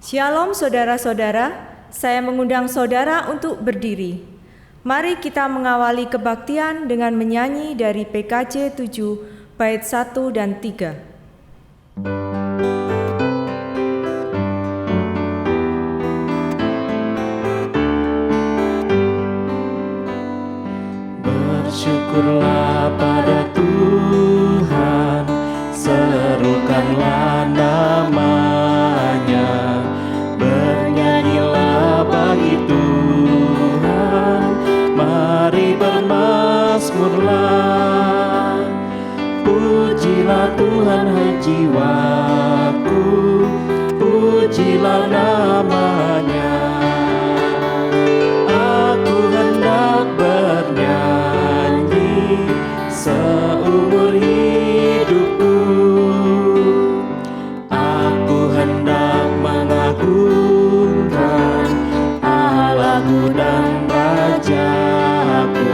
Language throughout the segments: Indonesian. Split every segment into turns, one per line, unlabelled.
Shalom saudara-saudara, saya mengundang saudara untuk berdiri. Mari kita mengawali kebaktian dengan menyanyi dari PKJ 7 bait 1 dan 3.
Bersyukurlah pada Tuhan, serukanlah namanya, bernyanyilah bagi Tuhan, mari bermazmurlah. Pujilah Tuhan hai jiwaku, pujilah namanya. Aku hendak bernyanyi seumur hidupku, aku hendak mengagungkan Allahku dan Rajaku,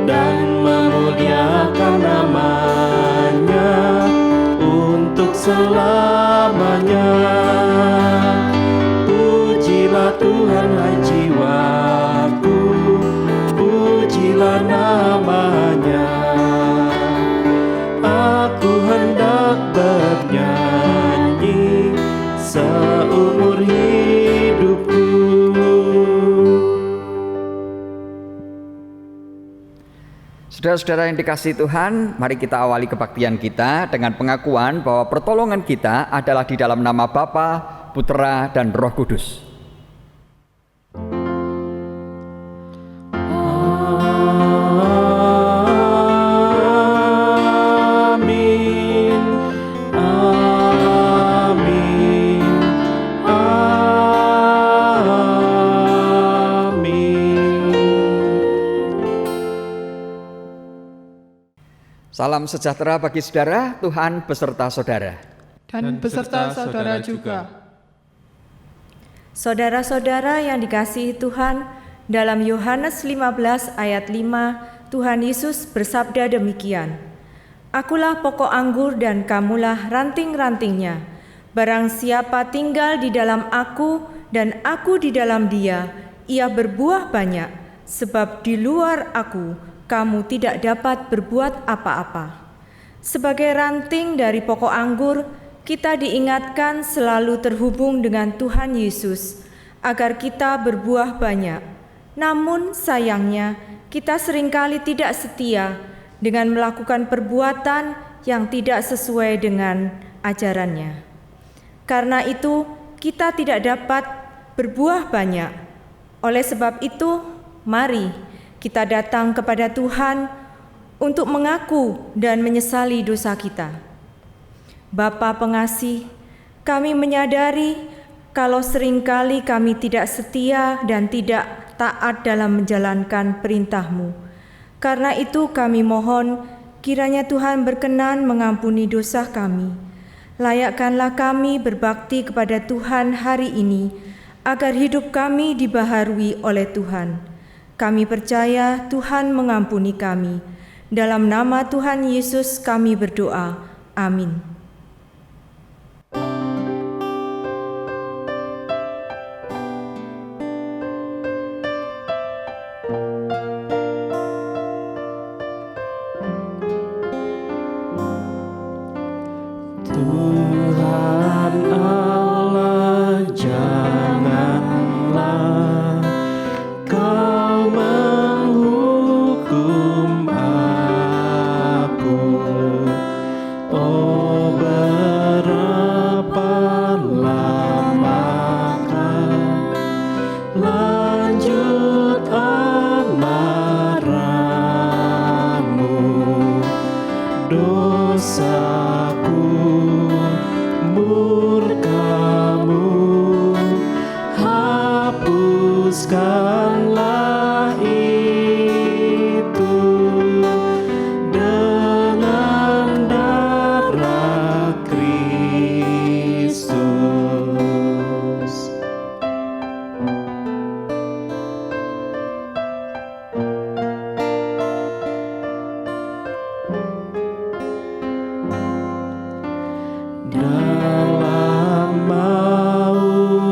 dan memuliakan namanya untuk selamanya. Pujilah Tuhan hai jiwaku, pujilah namanya. Aku hendak bernyanyi seumur hidupku.
Saudara-saudara yang dikasihi Tuhan, mari kita awali kebaktian kita dengan pengakuan bahwa pertolongan kita adalah di dalam nama Bapa, Putra, dan Roh Kudus.
Amin, amin, amin.
Salam sejahtera bagi saudara, Tuhan beserta saudara.
Dan beserta saudara juga.
Saudara-saudara yang dikasihi Tuhan, dalam Yohanes 15 ayat 5, Tuhan Yesus bersabda demikian, Akulah pokok anggur dan kamulah ranting-rantingnya. Barang siapa tinggal di dalam aku dan aku di dalam dia, ia berbuah banyak, sebab di luar aku kamu tidak dapat berbuat apa-apa. Sebagai ranting dari pokok anggur, kita diingatkan selalu terhubung dengan Tuhan Yesus, agar kita berbuah banyak. Namun sayangnya, kita seringkali tidak setia dengan melakukan perbuatan yang tidak sesuai dengan ajarannya. Karena itu, kita tidak dapat berbuah banyak. Oleh sebab itu, mari kita datang kepada Tuhan untuk mengaku dan menyesali dosa kita. Bapa pengasih, kami menyadari kalau seringkali kami tidak setia dan tidak taat dalam menjalankan perintah-Mu. Karena itu kami mohon kiranya Tuhan berkenan mengampuni dosa kami. Layakkanlah kami berbakti kepada Tuhan hari ini, agar hidup kami dibaharui oleh Tuhan. Kami percaya Tuhan mengampuni kami. Dalam nama Tuhan Yesus kami berdoa. Amin.
Tuhan Allah, janganlah Kau menghukum aku. Oh, berapa lamakah lanjut amarah-Mu? Dosaku, murka-Mu, hapuskanlah itu dengan darah Kristus. Dalam mau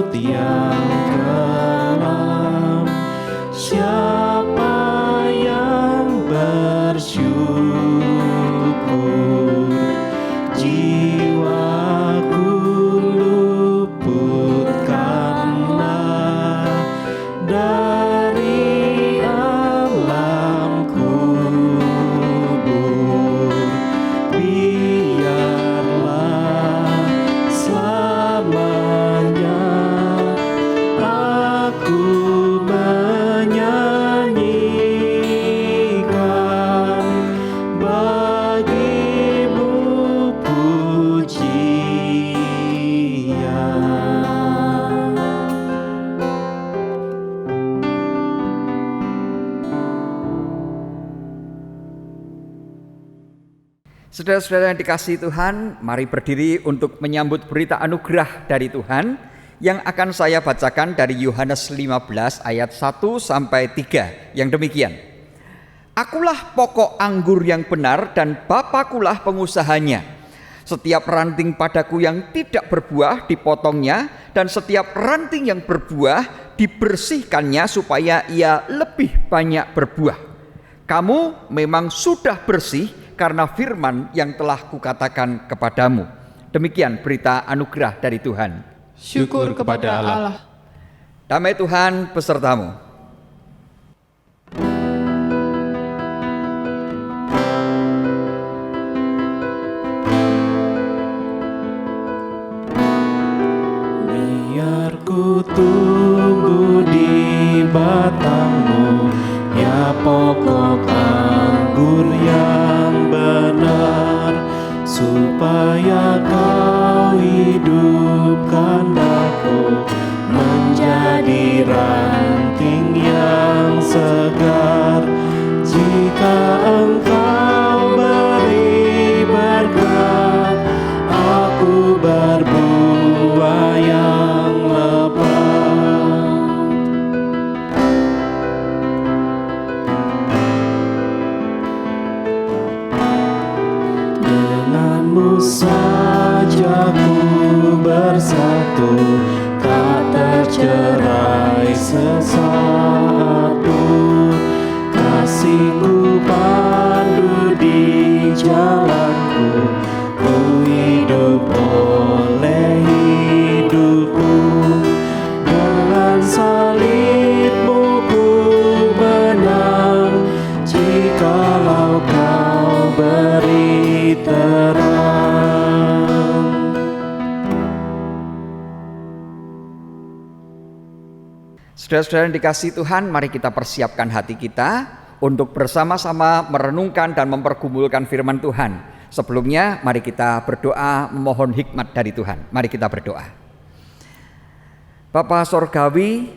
Saudara-saudara yang dikasihi Tuhan, mari berdiri untuk menyambut berita anugerah dari Tuhan yang akan saya bacakan dari Yohanes 15 ayat 1 sampai 3 yang demikian. Akulah pokok anggur yang benar dan Bapakulah pengusahanya. Setiap ranting padaku yang tidak berbuah dipotongnya, dan setiap ranting yang berbuah dibersihkannya supaya ia lebih banyak berbuah. Kamu memang sudah bersih karena firman yang telah kukatakan kepadamu. Demikian berita anugerah dari Tuhan.
Syukur kepada Allah.
Damai Tuhan besertamu.
Biar ku tumbuh di batangmu, ya pokok anggur yang benar, supaya kau hidupkan aku menjadi ranting yang segar. Jika engkau beri berkat, aku berbuah yang lebat. Denganmu saja ku bersatu, tak tercerai sesaat pun. Kasihku pandu di jalanku, ku hidup oleh hidupku. Dengan salibmu ku menang, jikalau kau beri terang.
Saudara-saudara yang dikasihi Tuhan, mari kita persiapkan hati kita untuk bersama-sama merenungkan dan mempergumulkan firman Tuhan. Sebelumnya mari kita berdoa memohon hikmat dari Tuhan. Mari kita berdoa. Bapa Sorgawi,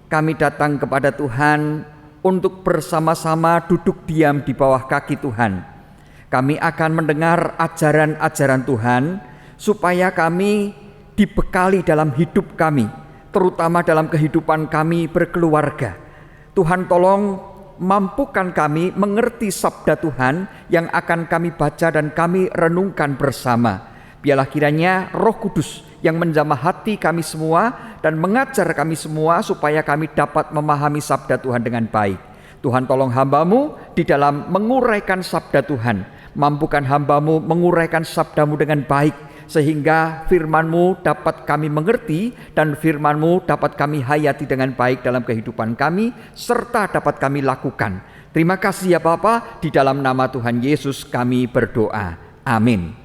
kami datang kepada Tuhan untuk bersama-sama duduk diam di bawah kaki Tuhan. Kami akan mendengar ajaran-ajaran Tuhan supaya kami dibekali dalam hidup kami, terutama dalam kehidupan kami berkeluarga. Tuhan tolong mampukan kami mengerti sabda Tuhan yang akan kami baca dan kami renungkan bersama. Biarlah kiranya Roh Kudus yang menjamah hati kami semua dan mengajar kami semua supaya kami dapat memahami sabda Tuhan dengan baik. Tuhan tolong hamba-Mu di dalam menguraikan sabda Tuhan. Mampukan hamba-Mu menguraikan sabda-Mu dengan baik, sehingga firman-Mu dapat kami mengerti dan firman-Mu dapat kami hayati dengan baik dalam kehidupan kami, serta dapat kami lakukan. Terima kasih ya Bapa, di dalam nama Tuhan Yesus kami berdoa. Amin.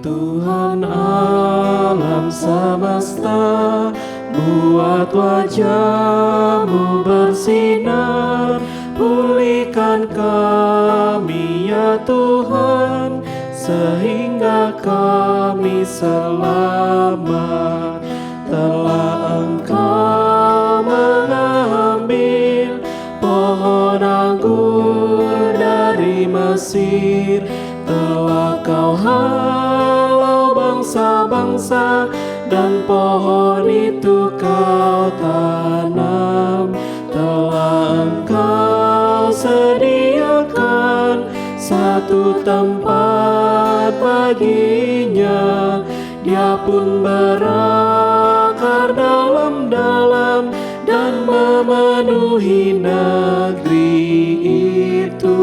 Tuhan alam semesta, buat wajah-Mu bersinar. Pulihkan kami ya Tuhan, sehingga kami selamat. Telah Engkau mengambil pohon anggur dari Mesir, telah Kau halau bangsa-bangsa, dan pohon itu Kau tanam. Telah Engkau sediakan satu tempat baginya, dia pun berakar dalam-dalam dan memenuhi negeri itu.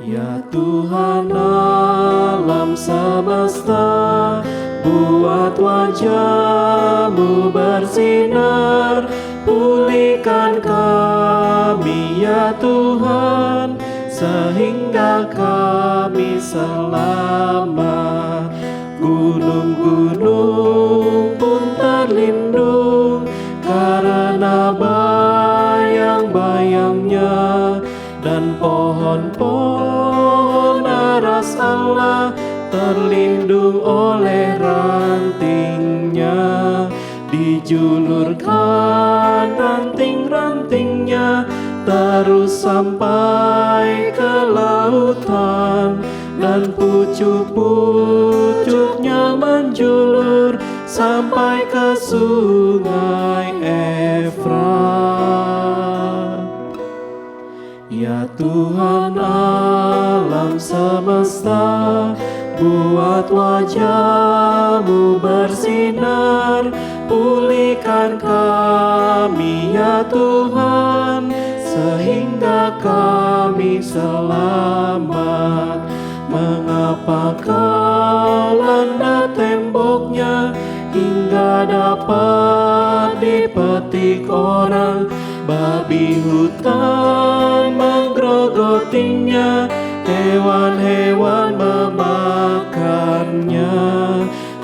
Ya Tuhan alam semesta, buat wajah-Mu bersinar. Pulihkan kami ya Tuhan, sehingga kami selamat. Gunung-gunung pun terlindung karena dan pohon-pohon aras Allah terlindung oleh rantingnya. Dijulurkan ranting-rantingnya terus sampai ke lautan, dan pucuk-pucuknya menjulur sampai ke sungai Efrat. Ya Tuhan alam semesta, buat wajah-Mu bersinar, pulihkan kami ya Tuhan, sehingga kami selamat. Mengapa Kau landa temboknya hingga dapat dipetik orang? Babi hutan menggerogotinya, hewan-hewan memakannya.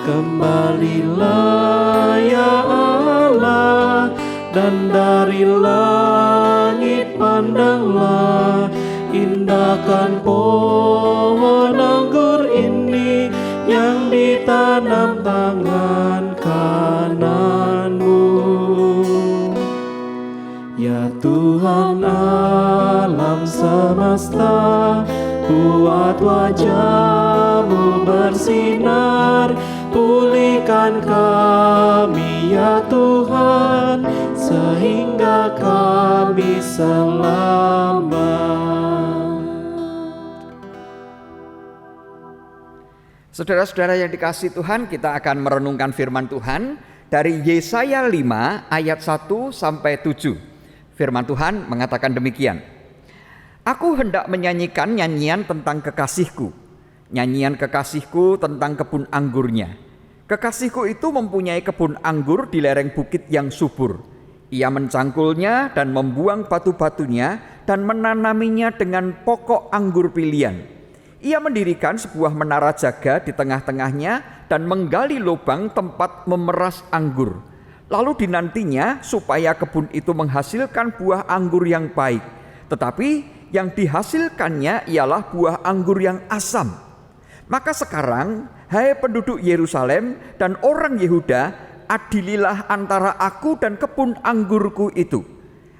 Kembalilah ya Allah, dan dari langit pandanglah, indahkan pohon anggur ini yang ditanam tangan kanan-Mu. Ya Tuhan alam semesta, buat wajah-Mu bersinar, pulihkan kami ya Tuhan, sehingga kami selamat.
Saudara-saudara yang dikasihi Tuhan, kita akan merenungkan firman Tuhan dari Yesaya 5 ayat 1 sampai 7. Firman Tuhan mengatakan demikian. Aku hendak menyanyikan nyanyian tentang kekasihku, nyanyian kekasihku tentang kebun anggurnya. Kekasihku itu mempunyai kebun anggur di lereng bukit yang subur. Ia mencangkulnya dan membuang batu-batunya dan menanaminya dengan pokok anggur pilihan. Ia mendirikan sebuah menara jaga di tengah-tengahnya dan menggali lubang tempat memeras anggur. Lalu dinantinya supaya kebun itu menghasilkan buah anggur yang baik, tetapi yang dihasilkannya ialah buah anggur yang asam. Maka sekarang, hai penduduk Yerusalem dan orang Yehuda, adililah antara aku dan kebun anggurku itu.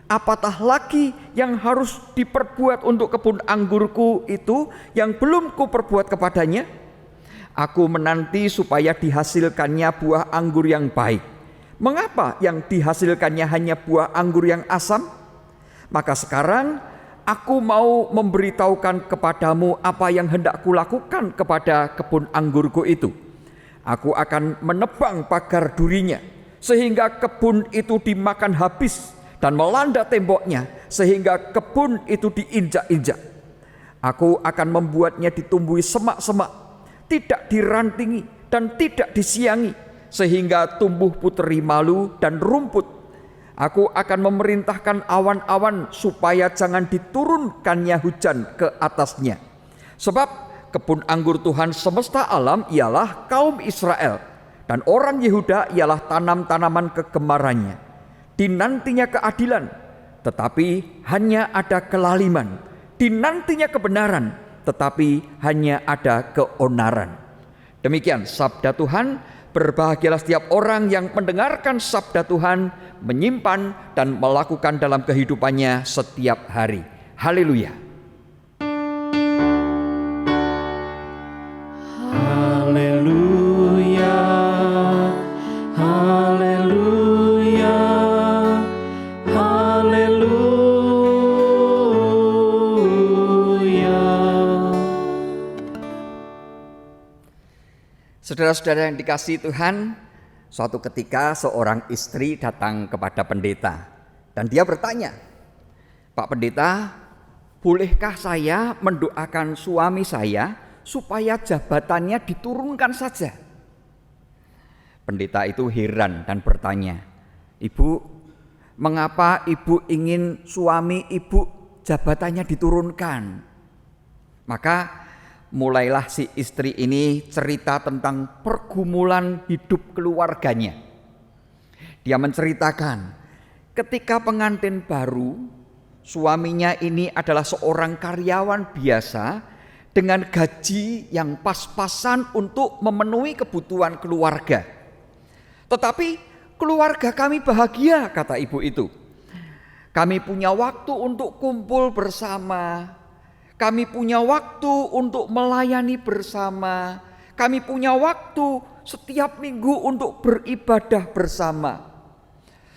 Apatah lagi yang harus diperbuat untuk kebun anggurku itu yang belum kuperbuat kepadanya? Aku menanti supaya dihasilkannya buah anggur yang baik. Mengapa yang dihasilkannya hanya buah anggur yang asam? Maka sekarang aku mau memberitahukan kepadamu apa yang hendak kulakukan kepada kebun anggurku itu. Aku akan menebang pagar durinya, sehingga kebun itu dimakan habis, dan melanda temboknya, sehingga kebun itu diinjak-injak. Aku akan membuatnya ditumbuhi semak-semak, tidak dirantingi dan tidak disiangi, sehingga tumbuh puteri malu dan rumput. Aku akan memerintahkan awan-awan supaya jangan diturunkannya hujan ke atasnya. Sebab kebun anggur Tuhan semesta alam ialah kaum Israel, dan orang Yehuda ialah tanam-tanaman kegemarannya. Dinantinya keadilan, tetapi hanya ada kelaliman. Dinantinya kebenaran, tetapi hanya ada keonaran. Demikian sabda Tuhan. Berbahagialah setiap orang yang mendengarkan sabda Tuhan, menyimpan dan melakukan dalam kehidupannya setiap hari. Haleluya.
Haleluya, haleluya, haleluya.
Saudara-saudara yang dikasihi Tuhan, suatu ketika seorang istri datang kepada pendeta dan dia bertanya, "Pak Pendeta, bolehkah saya mendoakan suami saya supaya jabatannya diturunkan saja?" Pendeta itu heran dan bertanya, "Ibu, mengapa ibu ingin suami ibu jabatannya diturunkan?" Maka mulailah si istri ini cerita tentang pergumulan hidup keluarganya. Dia menceritakan ketika pengantin baru, Suaminya ini adalah seorang karyawan biasa dengan gaji yang pas-pasan untuk memenuhi kebutuhan keluarga. Tetapi keluarga kami bahagia, kata ibu itu. Kami punya waktu untuk kumpul bersama. Kami punya waktu untuk melayani bersama. Kami punya waktu setiap minggu untuk beribadah bersama.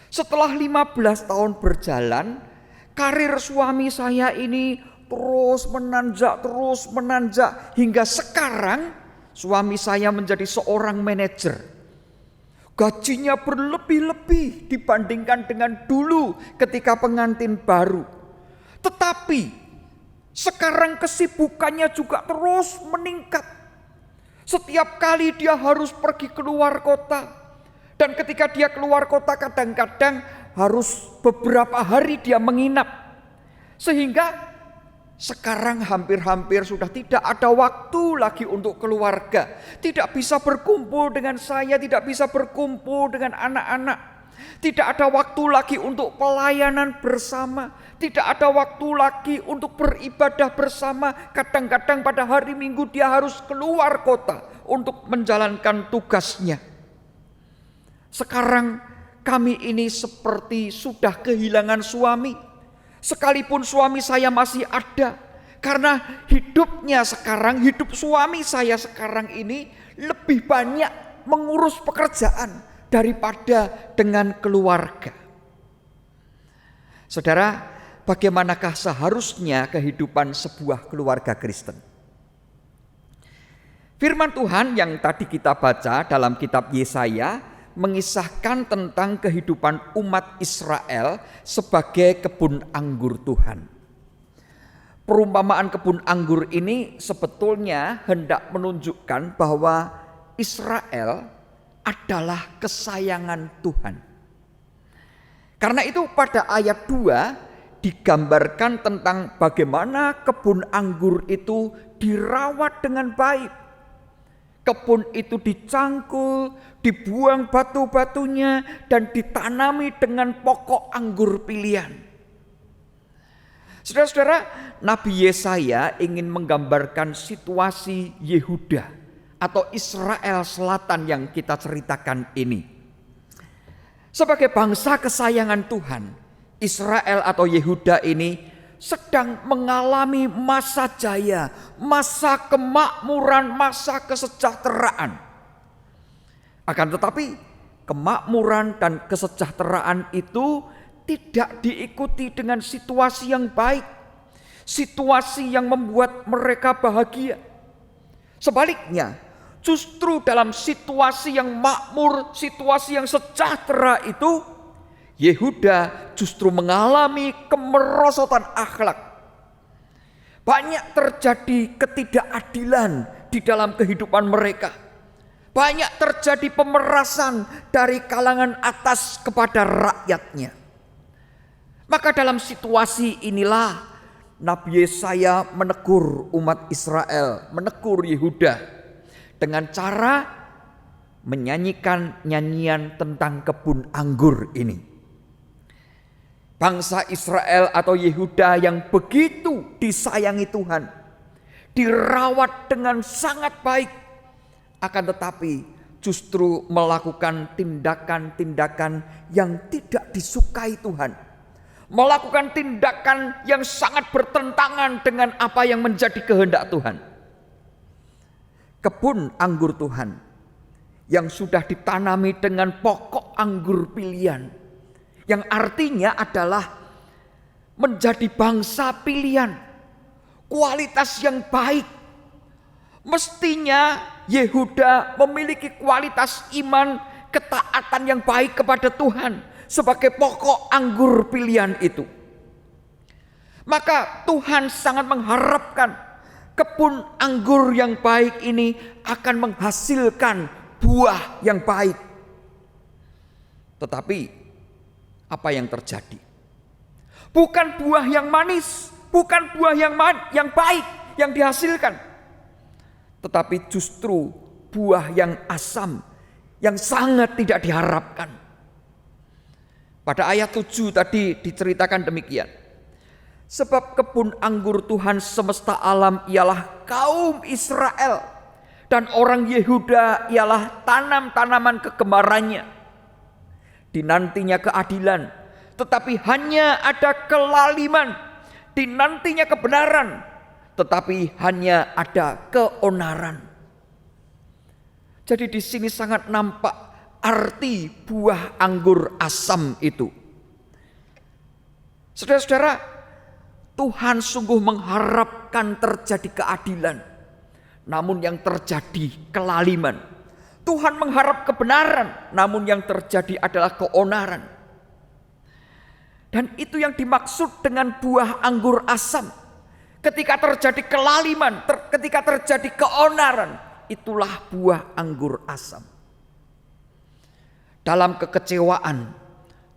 Setelah 15 tahun berjalan, karir suami saya ini terus menanjak hingga sekarang suami saya menjadi seorang manajer. Gajinya berlebih-lebih dibandingkan dengan dulu ketika pengantin baru. Tetapi sekarang kesibukannya juga terus meningkat. Setiap kali dia harus pergi keluar kota. Dan ketika dia keluar kota kadang-kadang harus beberapa hari dia menginap. Sehingga sekarang hampir-hampir sudah tidak ada waktu lagi untuk keluarga. Tidak bisa berkumpul dengan saya, tidak bisa berkumpul dengan anak-anak. Tidak ada waktu lagi untuk pelayanan bersama. Tidak ada waktu lagi untuk beribadah bersama. Kadang-kadang pada hari Minggu dia harus keluar kota untuk menjalankan tugasnya. Sekarang kami ini seperti sudah kehilangan suami. Sekalipun suami saya masih ada, karena hidup suami saya sekarang ini lebih banyak mengurus pekerjaan daripada dengan keluarga. Saudara, bagaimanakah seharusnya kehidupan sebuah keluarga Kristen? Firman Tuhan yang tadi kita baca dalam kitab Yesaya mengisahkan tentang kehidupan umat Israel sebagai kebun anggur Tuhan. Perumpamaan kebun anggur ini sebetulnya hendak menunjukkan bahwa Israel adalah kesayangan Tuhan. Karena itu pada ayat 2 digambarkan tentang bagaimana kebun anggur itu dirawat dengan baik. Kebun itu dicangkul, dibuang batu-batunya, dan ditanami dengan pokok anggur pilihan. Saudara-saudara, Nabi Yesaya ingin menggambarkan situasi Yehuda atau Israel Selatan yang kita ceritakan ini. Sebagai bangsa kesayangan Tuhan, Israel atau Yehuda ini sedang mengalami masa jaya, masa kemakmuran, masa kesejahteraan. Akan tetapi kemakmuran dan kesejahteraan itu tidak diikuti dengan situasi yang baik, situasi yang membuat mereka bahagia. Sebaliknya, justru dalam situasi yang makmur, situasi yang sejahtera itu, Yehuda justru mengalami kemerosotan akhlak. Banyak terjadi ketidakadilan di dalam kehidupan mereka. Banyak terjadi pemerasan dari kalangan atas kepada rakyatnya. Maka dalam situasi inilah Nabi Yesaya menegur umat Israel, menegur Yehuda dengan cara menyanyikan nyanyian tentang kebun anggur ini. Bangsa Israel atau Yehuda yang begitu disayangi Tuhan, dirawat dengan sangat baik, akan tetapi justru melakukan tindakan-tindakan yang tidak disukai Tuhan. Melakukan tindakan yang sangat bertentangan dengan apa yang menjadi kehendak Tuhan. Kebun anggur Tuhan yang sudah ditanami dengan pokok anggur pilihan, yang artinya adalah menjadi bangsa pilihan, kualitas yang baik. Mestinya Yehuda memiliki kualitas iman, ketaatan yang baik kepada Tuhan sebagai pokok anggur pilihan itu. Maka Tuhan sangat mengharapkan kebun anggur yang baik ini akan menghasilkan buah yang baik. Tetapi apa yang terjadi? Bukan buah yang manis, bukan buah yang baik yang dihasilkan, tetapi justru buah yang asam, yang sangat tidak diharapkan. Pada ayat 7 tadi diceritakan demikian. Sebab kebun anggur Tuhan semesta alam ialah kaum Israel, dan orang Yehuda ialah tanam-tanaman kegemarannya. Dinantinya keadilan, tetapi hanya ada kelaliman. Dinantinya kebenaran, tetapi hanya ada keonaran. Jadi di sini sangat nampak arti buah anggur asam itu. Saudara-saudara, Tuhan sungguh mengharapkan terjadi keadilan, namun yang terjadi kelaliman. Tuhan mengharap kebenaran, namun yang terjadi adalah keonaran. Dan itu yang dimaksud dengan buah anggur asam. Ketika terjadi kelaliman, ketika terjadi keonaran, itulah buah anggur asam. Dalam kekecewaan,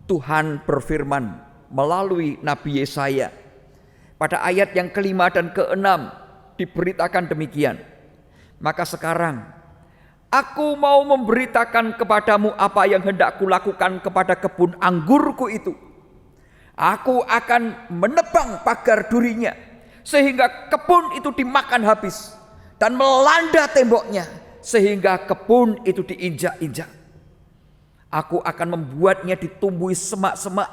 Tuhan berfirman melalui Nabi Yesaya. Pada ayat yang kelima dan keenam diberitakan demikian. Maka sekarang aku mau memberitakan kepadamu apa yang hendak kulakukan kepada kebun anggurku itu. Aku akan menebang pagar durinya, sehingga kebun itu dimakan habis, dan melanda temboknya, sehingga kebun itu diinjak-injak. Aku akan membuatnya ditumbuhi semak-semak,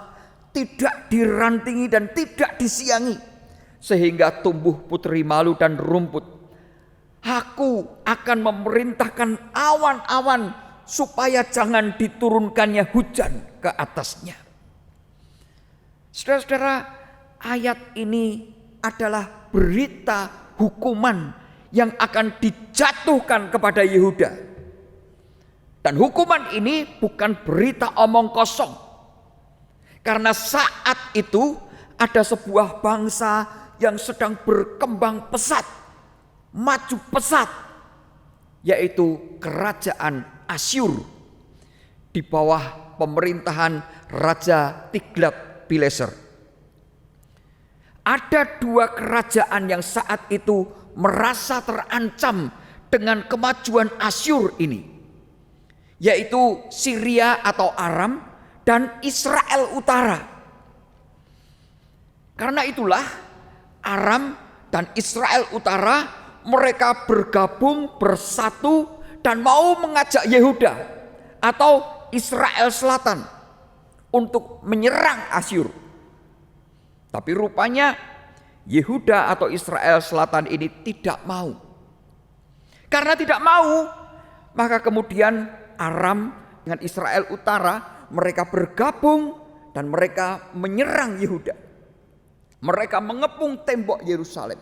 tidak dirantingi dan tidak disiangi, sehingga tumbuh putri malu dan rumput. Aku akan memerintahkan awan-awan supaya jangan diturunkannya hujan ke atasnya. Saudara-saudara, ayat ini adalah berita hukuman yang akan dijatuhkan kepada Yehuda. Dan hukuman ini bukan berita omong kosong. Karena saat itu ada sebuah bangsa yang sedang berkembang pesat, maju pesat, yaitu kerajaan Asyur di bawah pemerintahan Raja Tiglat-Pileser. Ada dua kerajaan yang saat itu merasa terancam dengan kemajuan Asyur ini, yaitu Syria atau Aram dan Israel Utara. Karena itulah Aram dan Israel Utara mereka bergabung bersatu dan mau mengajak Yehuda atau Israel Selatan untuk menyerang Asyur. Tapi rupanya Yehuda atau Israel Selatan ini tidak mau. Karena tidak mau, maka kemudian Aram dengan Israel Utara mereka bergabung dan mereka menyerang Yehuda. Mereka mengepung tembok Yerusalem.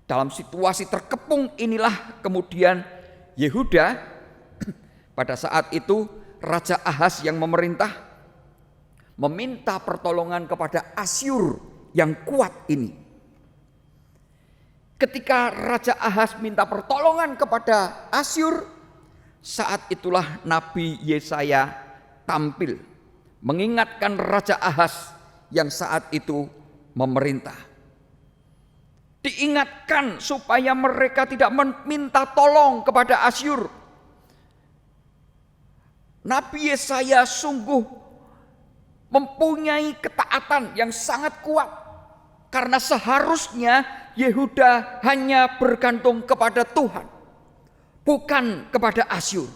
Dalam situasi terkepung inilah kemudian Yehuda, pada saat itu Raja Ahaz yang memerintah, meminta pertolongan kepada Asyur yang kuat ini. Ketika Raja Ahaz minta pertolongan kepada Asyur, saat itulah Nabi Yesaya tampil mengingatkan Raja Ahaz yang saat itu memerintah. Diingatkan supaya mereka tidak meminta tolong kepada Asyur. Nabi Yesaya sungguh mempunyai ketaatan yang sangat kuat, karena seharusnya Yehuda hanya bergantung kepada Tuhan, bukan kepada Asyur.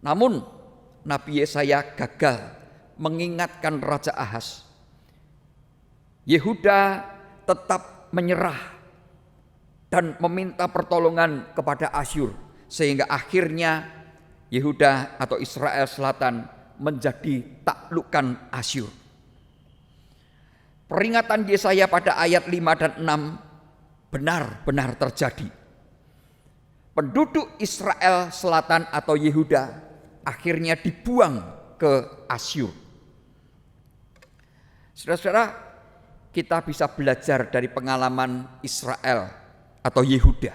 Namun Nabi Yesaya gagal mengingatkan Raja Ahaz. Yehuda tetap menyerah dan meminta pertolongan kepada Asyur, sehingga akhirnya Yehuda atau Israel Selatan menjadi taklukan Asyur. Peringatan Yesaya pada ayat 5 dan 6 benar-benar terjadi. Penduduk Israel Selatan atau Yehuda akhirnya dibuang ke Asyur. Saudara-saudara, kita bisa belajar dari pengalaman Israel atau Yehuda.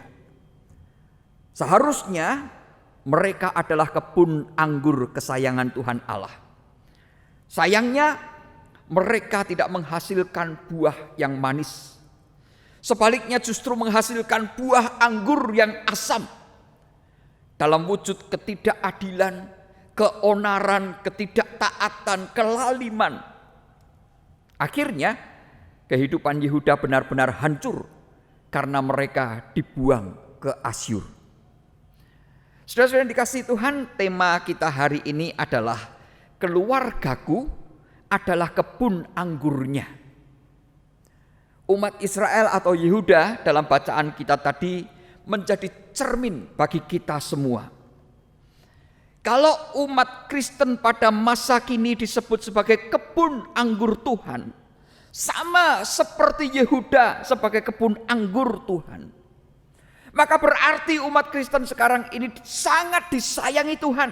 Seharusnya mereka adalah kebun anggur kesayangan Tuhan Allah. Sayangnya mereka tidak menghasilkan buah yang manis. Sebaliknya justru menghasilkan buah anggur yang asam. Dalam wujud ketidakadilan, keonaran, ketidaktaatan, kelaliman. Akhirnya kehidupan Yehuda benar-benar hancur karena mereka dibuang ke Asyur. Saudara-saudara yang dikasihi Tuhan, tema kita hari ini adalah keluargaku adalah kebun anggurnya. Umat Israel atau Yehuda dalam bacaan kita tadi menjadi cermin bagi kita semua. Kalau umat Kristen pada masa kini disebut sebagai kebun anggur Tuhan, sama seperti Yehuda sebagai kebun anggur Tuhan, maka berarti umat Kristen sekarang ini sangat disayangi Tuhan.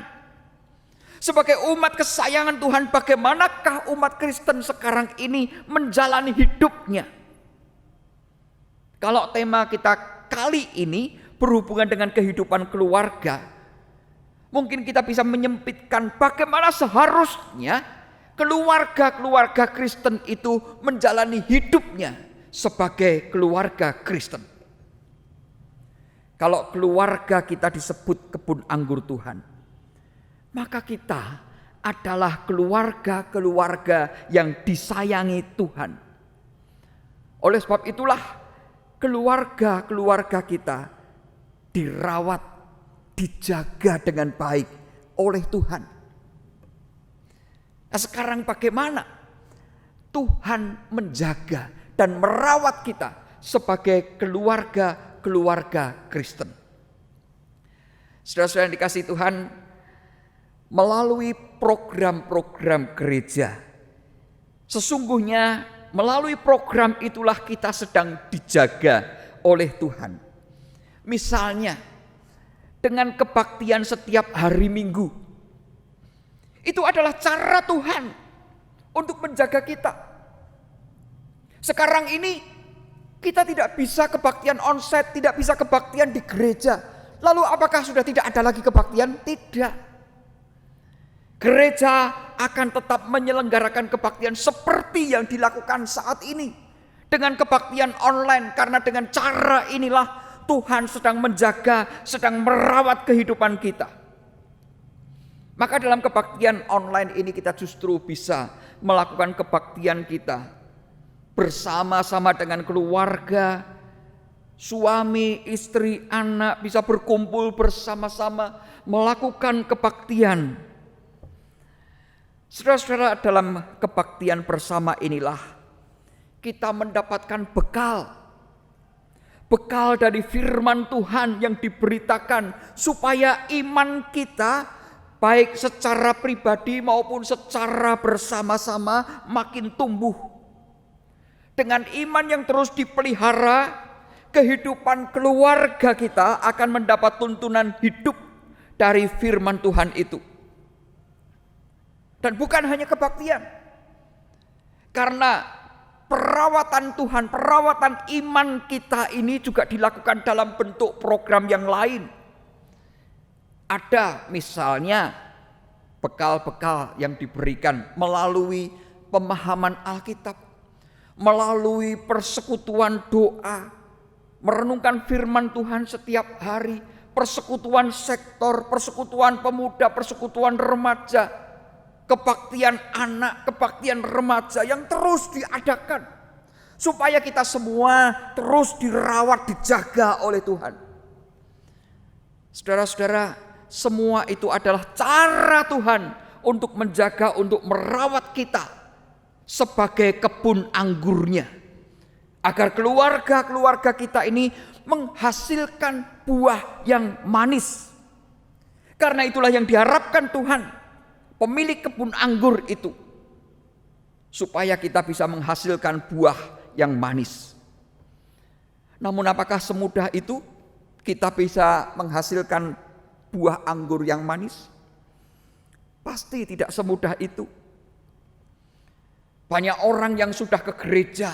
Sebagai umat kesayangan Tuhan, bagaimanakah umat Kristen sekarang ini menjalani hidupnya? Kalau tema kita kali ini berhubungan dengan kehidupan keluarga, mungkin kita bisa menyempitkan bagaimana seharusnya keluarga-keluarga Kristen itu menjalani hidupnya sebagai keluarga Kristen. Kalau keluarga kita disebut kebun anggur Tuhan, maka kita adalah keluarga-keluarga yang disayangi Tuhan. Oleh sebab itulah keluarga-keluarga kita dirawat, dijaga dengan baik oleh Tuhan. Nah, sekarang bagaimana Tuhan menjaga dan merawat kita sebagai keluarga-keluarga Kristen? Saudara-saudara yang dikasihi Tuhan, melalui program-program gereja, sesungguhnya melalui program itulah kita sedang dijaga oleh Tuhan. Misalnya dengan kebaktian setiap hari Minggu, itu adalah cara Tuhan untuk menjaga kita. Sekarang ini kita tidak bisa kebaktian onsite, tidak bisa kebaktian di gereja. Lalu apakah sudah tidak ada lagi kebaktian? Tidak. Gereja akan tetap menyelenggarakan kebaktian seperti yang dilakukan saat ini, dengan kebaktian online, karena dengan cara inilah Tuhan sedang menjaga, sedang merawat kehidupan kita. Maka dalam kebaktian online ini kita justru bisa melakukan kebaktian kita bersama-sama dengan keluarga, suami, istri, anak, bisa berkumpul bersama-sama melakukan kebaktian. Saudara-saudara, dalam kebaktian bersama inilah kita mendapatkan bekal dari firman Tuhan yang diberitakan supaya iman kita baik secara pribadi maupun secara bersama-sama makin tumbuh. Dengan iman yang terus dipelihara, kehidupan keluarga kita akan mendapat tuntunan hidup dari firman Tuhan itu. Dan bukan hanya kebaktian, karena perawatan Tuhan, perawatan iman kita ini juga dilakukan dalam bentuk program yang lain. Ada misalnya bekal-bekal yang diberikan melalui pemahaman Alkitab, melalui persekutuan doa, merenungkan firman Tuhan setiap hari, persekutuan sektor, persekutuan pemuda, persekutuan remaja, kebaktian anak, kebaktian remaja yang terus diadakan supaya kita semua terus dirawat, dijaga oleh Tuhan. Saudara-saudara, semua itu adalah cara Tuhan untuk menjaga, untuk merawat kita sebagai kebun anggurnya, agar keluarga-keluarga kita ini menghasilkan buah yang manis. Karena itulah yang diharapkan Tuhan, pemilik kebun anggur itu, supaya kita bisa menghasilkan buah yang manis. Namun apakah semudah itu kita bisa menghasilkan buah anggur yang manis? Pasti tidak semudah itu. Banyak orang yang sudah ke gereja,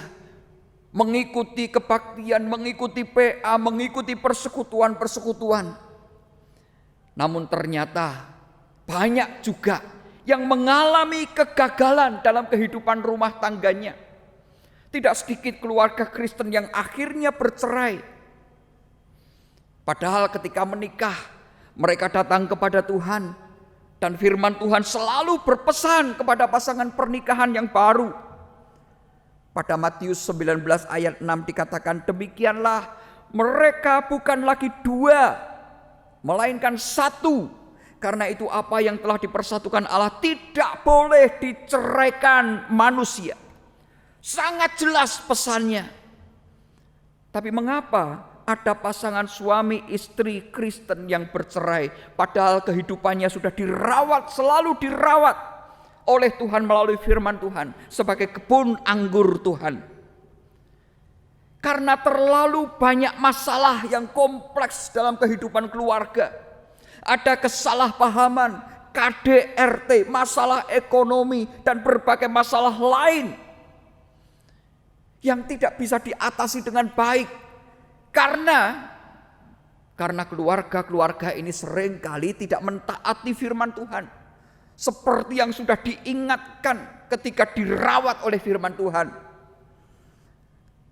mengikuti kebaktian, mengikuti PA, mengikuti persekutuan-persekutuan. Namun ternyata banyak juga yang mengalami kegagalan dalam kehidupan rumah tangganya. Tidak sedikit keluarga Kristen yang akhirnya bercerai. Padahal ketika menikah, mereka datang kepada Tuhan, dan firman Tuhan selalu berpesan kepada pasangan pernikahan yang baru. Pada Matius 19 ayat 6 dikatakan, demikianlah mereka bukan lagi dua, melainkan satu. Karena itu apa yang telah dipersatukan Allah tidak boleh diceraikan manusia. Sangat jelas pesannya. Tapi mengapa ada pasangan suami istri Kristen yang bercerai, padahal kehidupannya sudah dirawat, selalu dirawat oleh Tuhan melalui firman Tuhan sebagai kebun anggur Tuhan? Karena terlalu banyak masalah yang kompleks dalam kehidupan keluarga. Ada kesalahpahaman, KDRT, masalah ekonomi, dan berbagai masalah lain yang tidak bisa diatasi dengan baik. Karena keluarga-keluarga ini seringkali tidak mentaati firman Tuhan. Seperti yang sudah diingatkan ketika dirawat oleh firman Tuhan.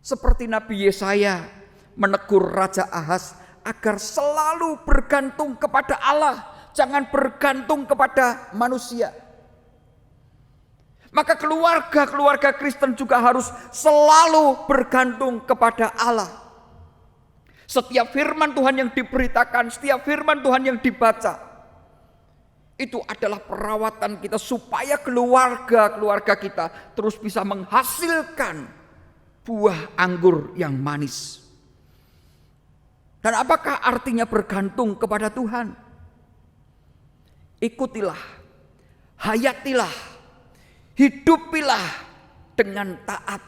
Seperti Nabi Yesaya menegur Raja Ahaz agar selalu bergantung kepada Allah, jangan bergantung kepada manusia. Maka keluarga-keluarga Kristen juga harus selalu bergantung kepada Allah. Setiap firman Tuhan yang diberitakan, setiap firman Tuhan yang dibaca, itu adalah perawatan kita supaya keluarga-keluarga kita terus bisa menghasilkan buah anggur yang manis. Dan apakah artinya bergantung kepada Tuhan? Ikutilah, hayatilah, hidupilah dengan taat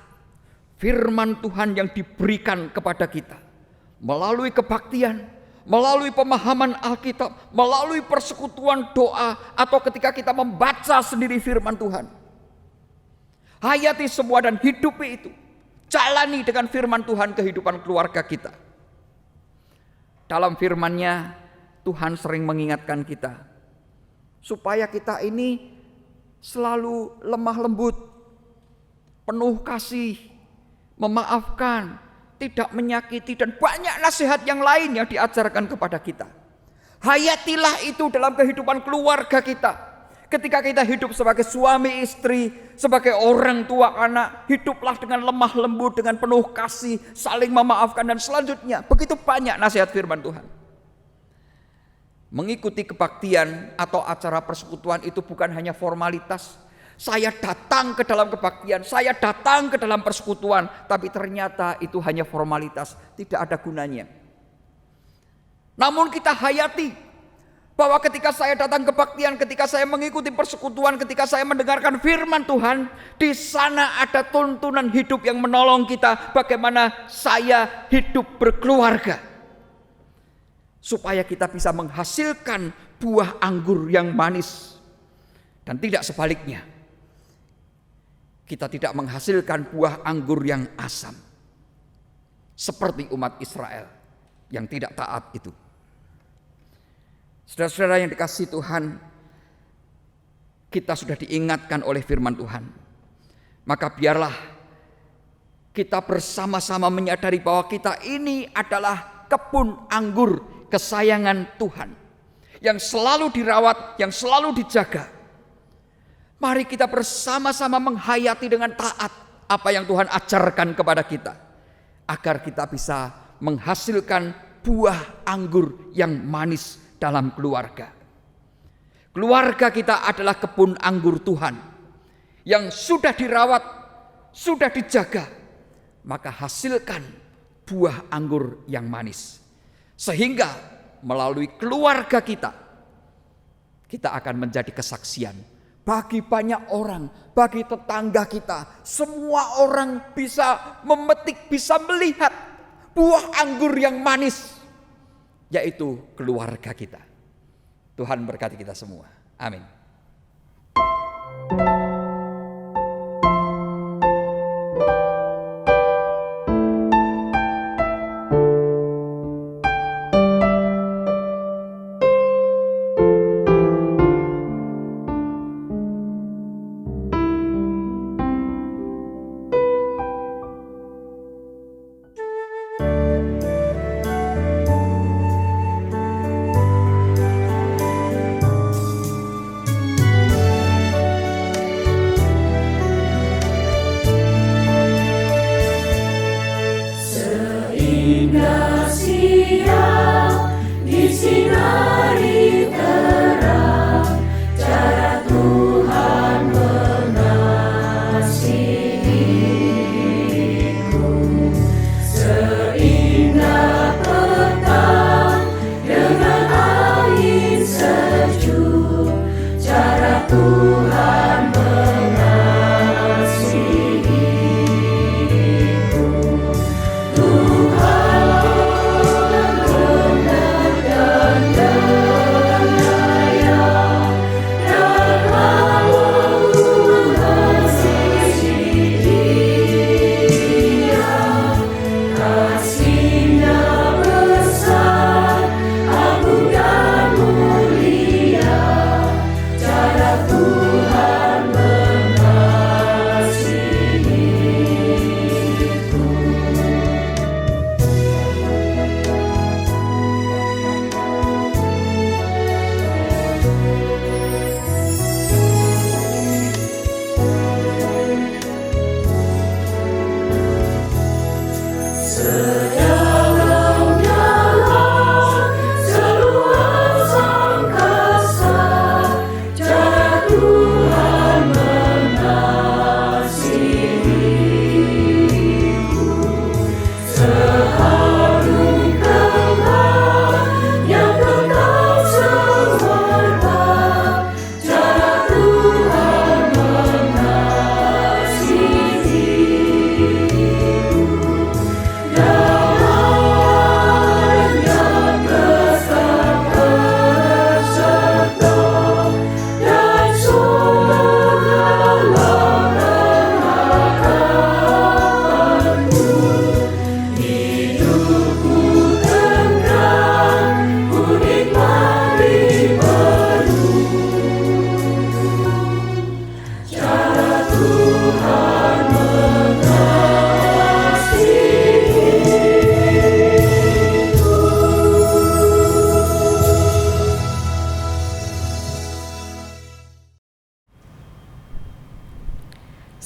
firman Tuhan yang diberikan kepada kita melalui kebaktian, melalui pemahaman Alkitab, melalui persekutuan doa, atau ketika kita membaca sendiri firman Tuhan. Hayati semua dan hidupi itu. Jalani dengan firman Tuhan kehidupan keluarga kita. Dalam firman-Nya Tuhan sering mengingatkan kita supaya kita ini selalu lemah lembut, penuh kasih, memaafkan, tidak menyakiti, dan banyak nasihat yang lain yang diajarkan kepada kita. Hayatilah itu dalam kehidupan keluarga kita. Ketika kita hidup sebagai suami istri, sebagai orang tua anak, hiduplah dengan lemah lembut, dengan penuh kasih, saling memaafkan, dan selanjutnya begitu banyak nasihat firman Tuhan. Mengikuti kebaktian atau acara persekutuan itu bukan hanya formalitas. Saya datang ke dalam kebaktian, saya datang ke dalam persekutuan, tapi ternyata itu hanya formalitas, tidak ada gunanya. Namun kita hayati bahwa ketika saya datang kebaktian, ketika saya mengikuti persekutuan, ketika saya mendengarkan firman Tuhan, di sana ada tuntunan hidup yang menolong kita bagaimana saya hidup berkeluarga. Supaya kita bisa menghasilkan buah anggur yang manis. Dan tidak sebaliknya. Kita tidak menghasilkan buah anggur yang asam. Seperti umat Israel yang tidak taat itu. Saudara-saudara yang dikasihi Tuhan, kita sudah diingatkan oleh firman Tuhan. Maka biarlah kita bersama-sama menyadari bahwa kita ini adalah kebun anggur kesayangan Tuhan. Yang selalu dirawat, yang selalu dijaga. Mari kita bersama-sama menghayati dengan taat apa yang Tuhan ajarkan kepada kita. Agar kita bisa menghasilkan buah anggur yang manis dalam keluarga. Keluarga kita adalah kebun anggur Tuhan yang sudah dirawat, sudah dijaga, maka hasilkan buah anggur yang manis. Sehingga melalui keluarga kita akan menjadi kesaksian bagi banyak orang, bagi tetangga kita. Semua orang bisa memetik, bisa melihat buah anggur yang manis, yaitu keluarga kita. Tuhan berkati kita semua. Amin.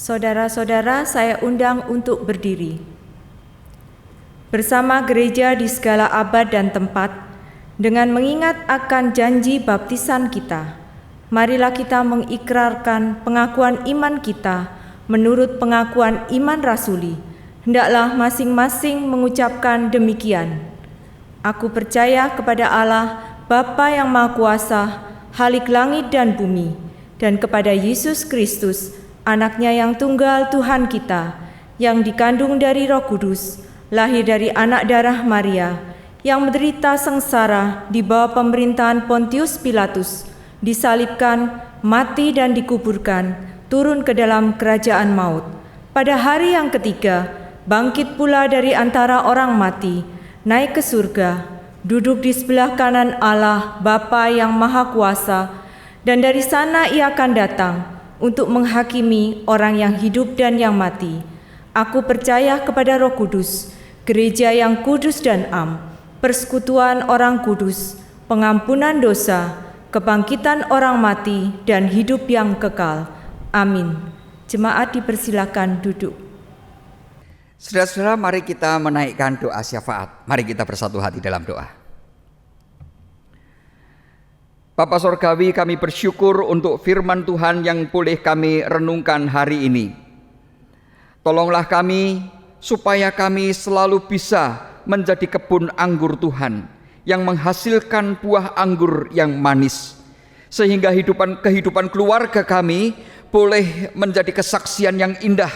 Saudara-saudara, saya undang untuk berdiri. Bersama gereja di segala abad dan tempat, dengan mengingat akan janji baptisan kita, marilah kita mengikrarkan pengakuan iman kita menurut pengakuan iman rasuli. Hendaklah masing-masing mengucapkan demikian. Aku percaya kepada Allah, Bapa yang Maha Kuasa, Khalik langit dan bumi, dan kepada Yesus Kristus, Anaknya yang tunggal Tuhan kita, yang dikandung dari Roh Kudus, lahir dari anak darah Maria, yang menderita sengsara di bawah pemerintahan Pontius Pilatus, disalibkan, mati dan dikuburkan, turun ke dalam kerajaan maut. Pada hari yang ketiga, bangkit pula dari antara orang mati, naik ke surga, duduk di sebelah kanan Allah Bapa yang Maha Kuasa, dan dari sana Ia akan datang untuk menghakimi orang yang hidup dan yang mati. Aku percaya kepada Roh Kudus, gereja yang kudus dan am, persekutuan orang kudus, pengampunan dosa, kebangkitan orang mati, dan hidup yang kekal. Amin. Jemaat dipersilakan duduk.
Saudara-saudara, mari kita menaikkan doa syafaat. Mari kita bersatu hati dalam doa. Bapa Sorgawi, kami bersyukur untuk firman Tuhan yang boleh kami renungkan hari ini. Tolonglah kami supaya kami selalu bisa menjadi kebun anggur Tuhan yang menghasilkan buah anggur yang manis, sehingga kehidupan keluarga kami boleh menjadi kesaksian yang indah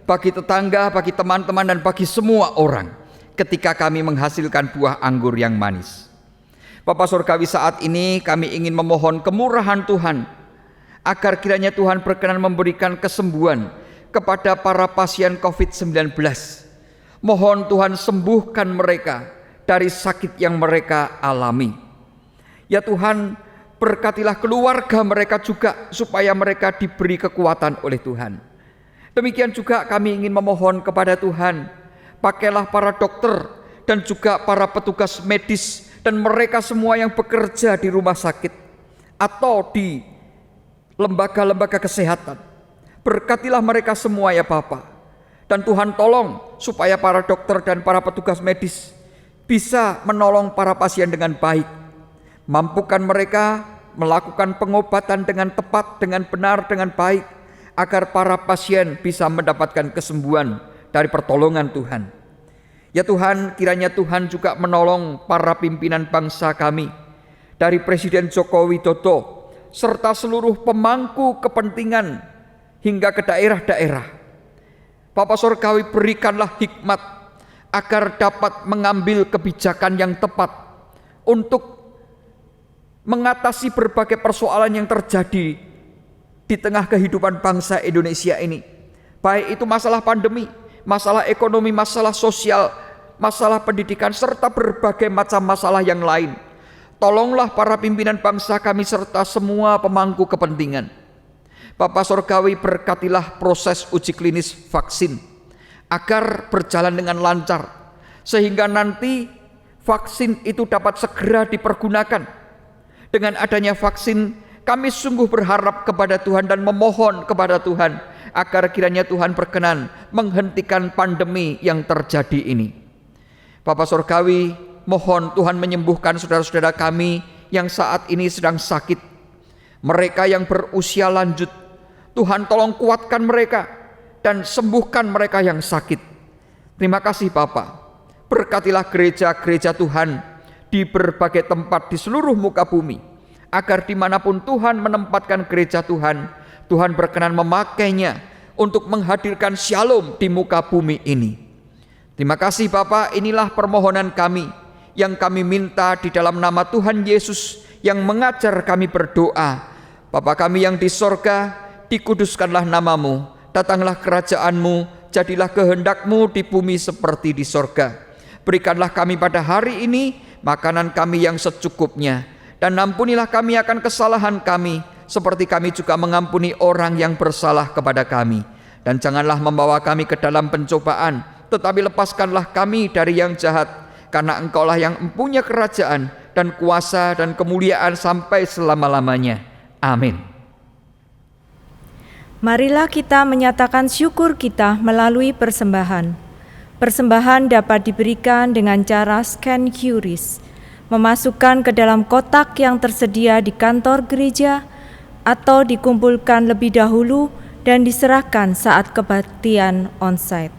bagi tetangga, bagi teman-teman, dan bagi semua orang ketika kami menghasilkan buah anggur yang manis. Bapa Surgawi, saat ini kami ingin memohon kemurahan Tuhan agar kiranya Tuhan berkenan memberikan kesembuhan kepada para pasien COVID-19. Mohon Tuhan sembuhkan mereka dari sakit yang mereka alami. Ya Tuhan, berkatilah keluarga mereka juga supaya mereka diberi kekuatan oleh Tuhan. Demikian juga kami ingin memohon kepada Tuhan, pakailah para dokter dan juga para petugas medis dan mereka semua yang bekerja di rumah sakit atau di lembaga-lembaga kesehatan. Berkatilah mereka semua ya Bapa. Dan Tuhan tolong supaya para dokter dan para petugas medis bisa menolong para pasien dengan baik. Mampukan mereka melakukan pengobatan dengan tepat, dengan benar, dengan baik, agar para pasien bisa mendapatkan kesembuhan dari pertolongan Tuhan. Ya Tuhan, kiranya Tuhan juga menolong para pimpinan bangsa kami, dari Presiden Joko Widodo, serta seluruh pemangku kepentingan hingga ke daerah-daerah. Bapa Surgawi, berikanlah hikmat agar dapat mengambil kebijakan yang tepat untuk mengatasi berbagai persoalan yang terjadi di tengah kehidupan bangsa Indonesia ini. Baik itu masalah pandemi, masalah ekonomi, masalah sosial, masalah pendidikan, serta berbagai macam masalah yang lain. Tolonglah para pimpinan bangsa kami serta semua pemangku kepentingan. Bapa Surgawi, berkatilah proses uji klinis vaksin agar berjalan dengan lancar, sehingga nanti vaksin itu dapat segera dipergunakan. Dengan adanya vaksin, kami sungguh berharap kepada Tuhan dan memohon kepada Tuhan agar kiranya Tuhan berkenan menghentikan pandemi yang terjadi ini. Bapa Surgawi, mohon Tuhan menyembuhkan saudara-saudara kami yang saat ini sedang sakit. Mereka yang berusia lanjut, Tuhan tolong kuatkan mereka dan sembuhkan mereka yang sakit. Terima kasih Bapa. Berkatilah gereja-gereja Tuhan di berbagai tempat di seluruh muka bumi, agar dimanapun Tuhan menempatkan gereja Tuhan, Tuhan berkenan memakainya untuk menghadirkan shalom di muka bumi ini. Terima kasih Bapa, inilah permohonan kami yang kami minta di dalam nama Tuhan Yesus yang mengajar kami berdoa. Bapa kami yang di sorga, dikuduskanlah namamu, datanglah kerajaanmu, jadilah kehendak-Mu di bumi seperti di sorga. Berikanlah kami pada hari ini makanan kami yang secukupnya, dan ampunilah kami akan kesalahan kami, seperti kami juga mengampuni orang yang bersalah kepada kami. Dan janganlah membawa kami ke dalam pencobaan, tetapi lepaskanlah kami dari yang jahat, karena Engkaulah yang mempunyai kerajaan dan kuasa dan kemuliaan sampai selama-lamanya. Amin.
Marilah kita menyatakan syukur kita melalui persembahan. Persembahan dapat diberikan dengan cara scan QRIS, memasukkan ke dalam kotak yang tersedia di kantor gereja, atau dikumpulkan lebih dahulu dan diserahkan saat kebaktian onsite.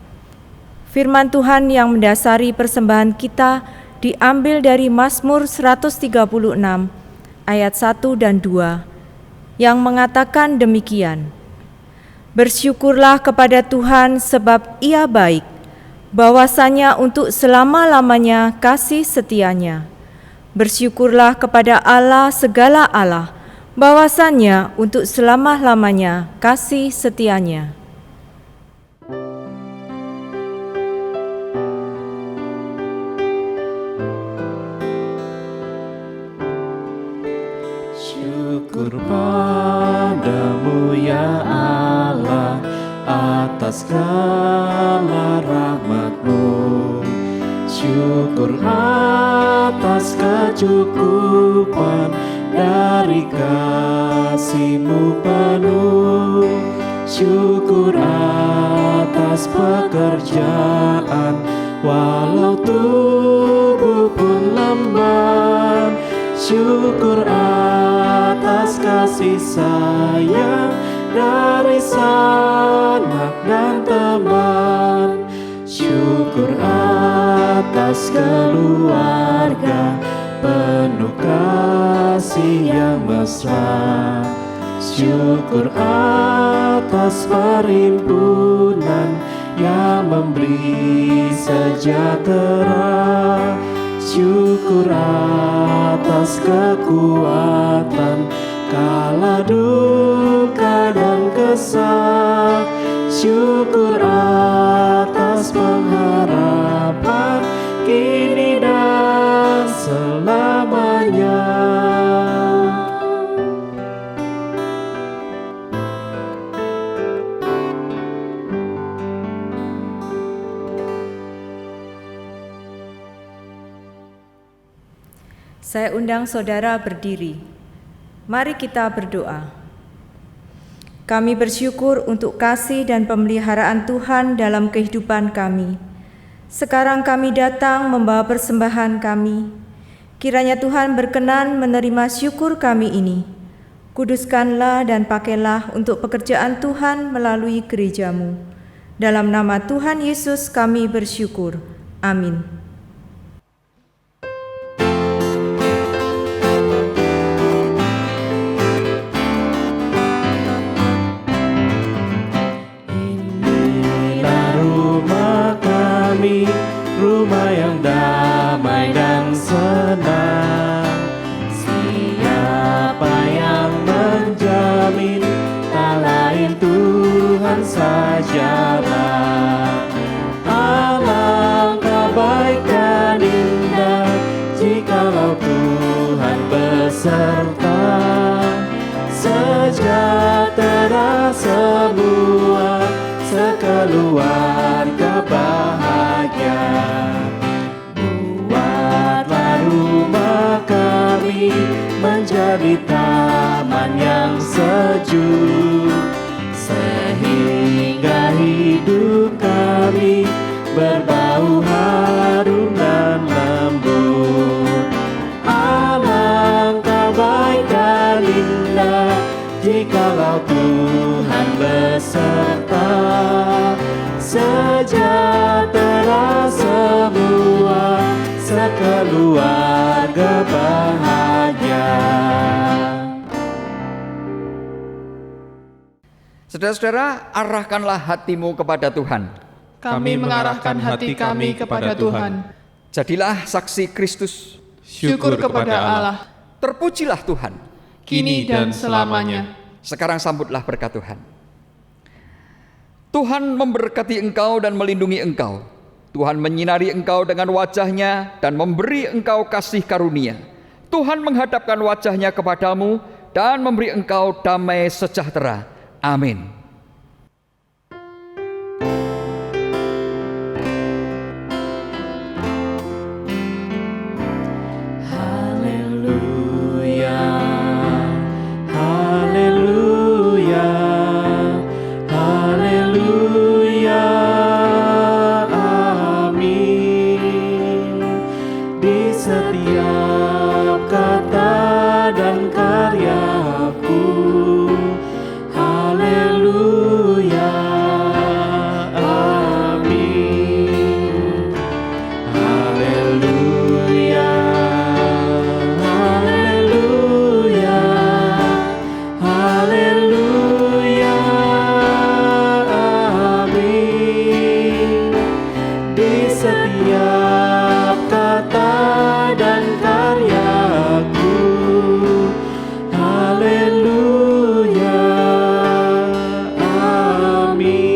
Firman Tuhan yang mendasari persembahan kita diambil dari Mazmur 136 ayat 1 dan 2 yang mengatakan demikian: Bersyukurlah kepada Tuhan sebab Ia baik, bahwasanya untuk selama-lamanya kasih setianya. Bersyukurlah kepada Allah segala Allah, bahwasanya untuk selama-lamanya kasih setianya.
Syukur padamu ya Allah atas segala rahmat-Mu. Syukur atas kecukupan dari kasih-Mu penuh. Syukur atas pekerjaan walau tubuh pun lemah. Syukur atas kasih sayang dari sanak dan teman. Syukur atas keluarga penuh kasih yang mesra. Syukur atas perhimpunan yang memberi sejahtera. Syukur atas kekuatan kala duka dan kesal. Syukur atas pengharapan kini dan selamanya.
Saya undang saudara berdiri. Mari kita berdoa. Kami bersyukur untuk kasih dan pemeliharaan Tuhan dalam kehidupan kami. Sekarang kami datang membawa persembahan kami. Kiranya Tuhan berkenan menerima syukur kami ini. Kuduskanlah dan pakailah untuk pekerjaan Tuhan melalui gereja-Mu. Dalam nama Tuhan Yesus kami bersyukur. Amin.
Rumah yang damai dan senang. Siapa yang menjamin? Tak lain Tuhan sajalah. Alangkah baik dan indah jikalau Tuhan beserta. Sejahtera semua, sekeluarga bahagia. Buatlah rumah surga bahagia.
Saudara-saudara, arahkanlah hatimu kepada Tuhan.
Kami mengarahkan hati kami kepada Tuhan.
Jadilah saksi Kristus.
Syukur kepada Allah,
Terpujilah Tuhan.
kini dan selamanya.
Sekarang sambutlah berkat Tuhan. Tuhan memberkati engkau dan melindungi engkau. Tuhan menyinari engkau dengan wajah-Nya dan memberi engkau kasih karunia. Tuhan menghadapkan wajah-Nya kepadamu dan memberi engkau damai sejahtera. Amin.
Haleluya, haleluya, haleluya, amin. Di setiap kata dan karyaku, haleluya, amin. Haleluya, haleluya, haleluya, amin. Di setiap kata dan karyaku, haleluya, amin.